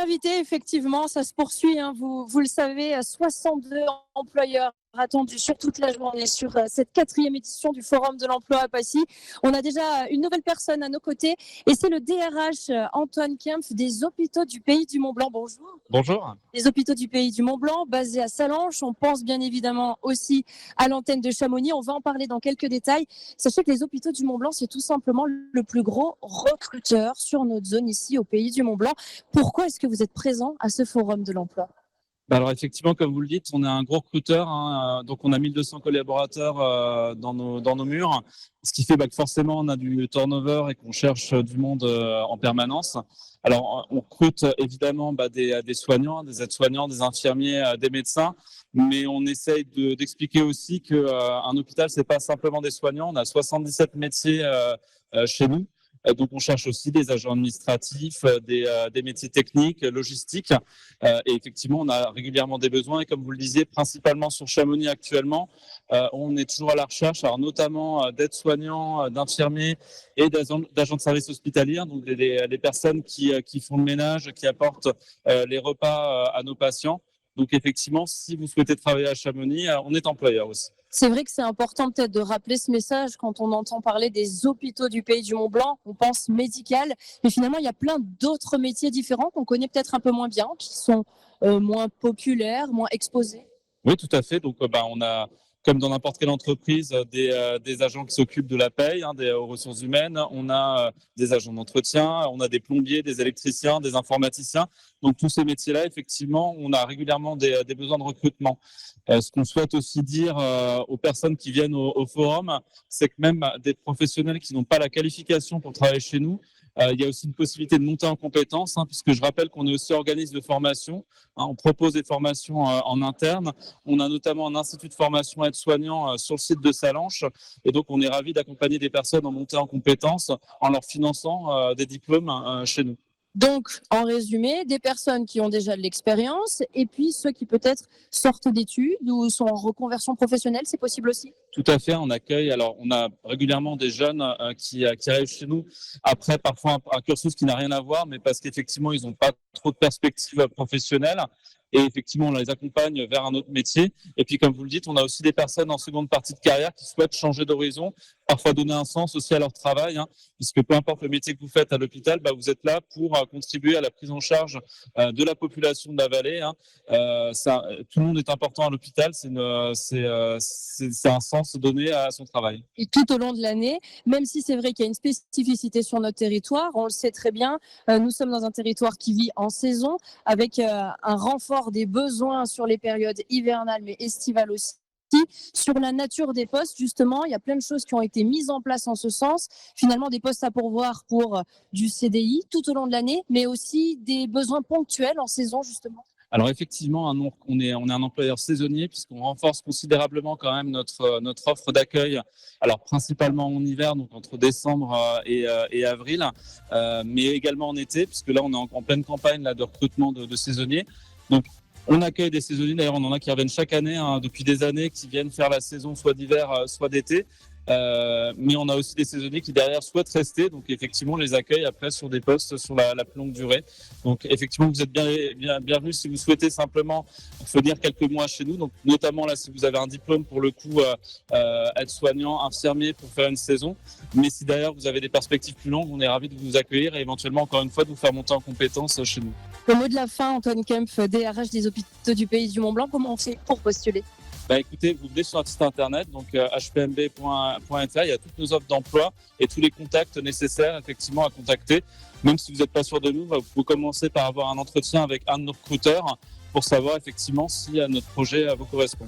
invité, effectivement, ça se poursuit. Vous le savez, 62 employeurs attendus sur toute la journée sur cette 4e édition du Forum de l'emploi à Passy. On a déjà une nouvelle personne à nos côtés et c'est le DRH Antoine Kempf des hôpitaux du Pays du Mont-Blanc. Bonjour. Bonjour. Les hôpitaux du Pays du Mont-Blanc, basés à Sallanches. On pense bien évidemment aussi à l'antenne de Chamonix. On va en parler dans quelques détails. Sachez que les hôpitaux du Mont-Blanc, c'est tout simplement le plus gros recruteur sur notre zone ici au Pays du Mont-Blanc. Pourquoi est-ce que vous êtes présent à ce Forum de l'emploi ? Alors effectivement, comme vous le dites, on est un gros recruteur, donc on a 1200 collaborateurs dans nos murs, ce qui fait que forcément on a du turnover et qu'on cherche du monde en permanence. Alors on recrute évidemment des soignants, des aides-soignants, des infirmiers, des médecins, mais on essaye d'expliquer aussi qu'un hôpital c'est pas simplement des soignants. On a 77 métiers chez nous. Donc, on cherche aussi des agents administratifs, des métiers techniques, logistiques. Et effectivement, on a régulièrement des besoins. Et comme vous le disiez, principalement sur Chamonix actuellement, on est toujours à la recherche, alors notamment d'aides-soignants, d'infirmiers et d'agents de services hospitaliers, donc des personnes qui font le ménage, qui apportent les repas à nos patients. Donc, effectivement, si vous souhaitez travailler à Chamonix, on est employeur aussi. C'est vrai que c'est important peut-être de rappeler ce message quand on entend parler des hôpitaux du Pays du Mont-Blanc. On pense médical, mais finalement, il y a plein d'autres métiers différents qu'on connaît peut-être un peu moins bien, qui sont moins populaires, moins exposés. Oui, tout à fait. Donc, on a, comme dans n'importe quelle entreprise, des agents qui s'occupent de la paye, des ressources humaines. On a des agents d'entretien, on a des plombiers, des électriciens, des informaticiens. Donc, tous ces métiers-là, effectivement, on a régulièrement des besoins de recrutement. Ce qu'on souhaite aussi dire aux personnes qui viennent au forum, c'est que même des professionnels qui n'ont pas la qualification pour travailler chez nous, il y a aussi une possibilité de monter en compétences, puisque je rappelle qu'on est aussi organisme de formation. On propose des formations en interne. On a notamment un institut de formation aide-soignant sur le site de Sallanches. Et donc, on est ravis d'accompagner des personnes en montée en compétences en leur finançant des diplômes chez nous. Donc, en résumé, des personnes qui ont déjà de l'expérience et puis ceux qui peut-être sortent d'études ou sont en reconversion professionnelle, c'est possible aussi ? Tout à fait, on accueille. Alors, on a régulièrement des jeunes qui arrivent chez nous après parfois un cursus qui n'a rien à voir, mais parce qu'effectivement, ils n'ont pas trop de perspectives professionnelles. Et effectivement, on les accompagne vers un autre métier. Et puis, comme vous le dites, on a aussi des personnes en seconde partie de carrière qui souhaitent changer d'horizon, parfois donner un sens aussi à leur travail, puisque peu importe le métier que vous faites à l'hôpital, vous êtes là pour contribuer à la prise en charge de la population de la vallée. Tout le monde est important à l'hôpital, c'est un sens donné à son travail. Et tout au long de l'année, même si c'est vrai qu'il y a une spécificité sur notre territoire, on le sait très bien, nous sommes dans un territoire qui vit en saison, avec un renfort des besoins sur les périodes hivernales mais estivales aussi. Sur la nature des postes, justement, il y a plein de choses qui ont été mises en place en ce sens. Finalement, des postes à pourvoir pour du CDI tout au long de l'année, mais aussi des besoins ponctuels en saison, justement. Alors effectivement, on est un employeur saisonnier puisqu'on renforce considérablement quand même notre offre d'accueil. Alors principalement en hiver, donc entre décembre et avril, mais également en été, puisque là on est en pleine campagne de recrutement de saisonniers. Donc on accueille des saisonniers, d'ailleurs on en a qui reviennent chaque année, depuis des années, qui viennent faire la saison soit d'hiver, soit d'été. Mais on a aussi des saisonniers qui derrière souhaitent rester, donc effectivement on les accueille après sur des postes sur la plus longue durée. Donc effectivement vous êtes bienvenus si vous souhaitez simplement venir quelques mois chez nous, donc notamment là si vous avez un diplôme pour le coup aide-soignant, infirmier pour faire une saison, mais si d'ailleurs vous avez des perspectives plus longues, on est ravis de vous accueillir et éventuellement encore une fois de vous faire monter en compétences chez nous. Le mot de la fin, Antoine Kempf, DRH des hôpitaux du Pays du Mont-Blanc, comment on fait pour postuler ? Écoutez, vous venez sur notre site internet, donc hpmb.fr, il y a toutes nos offres d'emploi et tous les contacts nécessaires effectivement à contacter. Même si vous n'êtes pas sûr de nous, vous pouvez commencer par avoir un entretien avec un de nos recruteurs pour savoir effectivement si notre projet vous correspond.